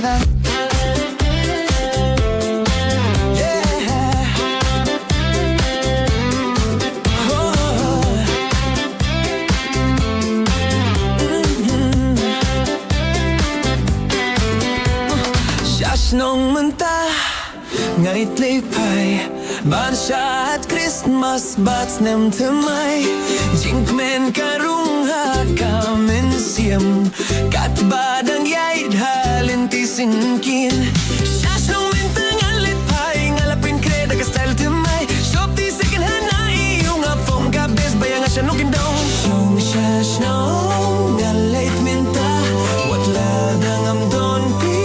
Padang. Nong mentah ngait lepai ban syat Christmas bats nem temai jink men karung ha kamen siam kat badang yait halenti sinkin syas nong mentah ngalit pai ngalapin kreda ka style temai shop di second hand na iyong apong kabes bayang asya nukin dong shong syas nong ngalit mentah wat ladang am don pi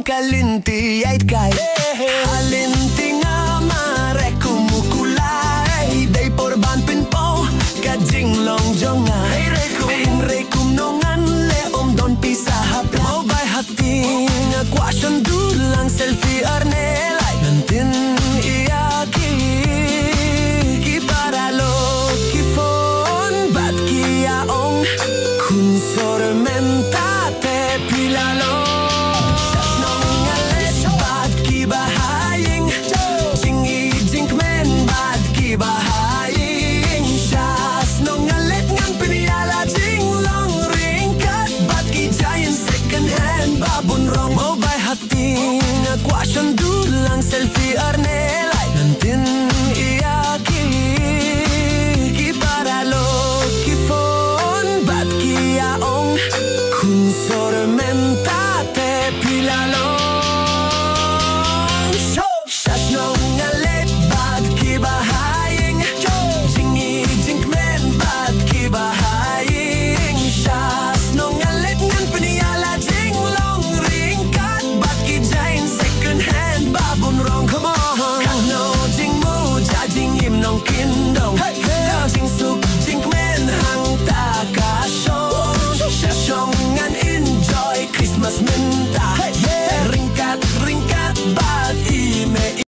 kalinti ait kai halinti nga mare kumukulay day porban pinpo kajing long jonga rekum nongan le don pisa hapla mo bay hati nga kwasyon dulang selfie arnelay nantin iaki ki paralo ki phone bat ki aong kun sormentate pilalo kwasyon dulang selfie arnelay nantin iaki ki paralo ki phone bat ki aong kun sormentate pilalo syat nong ngalit bat ki bahaying jingi jink men bat ki bahaying syas nong ngalit ngan peniyala jing long ringkat bat ki jain babon rong come on kano jing mo ja jing im nong kin dong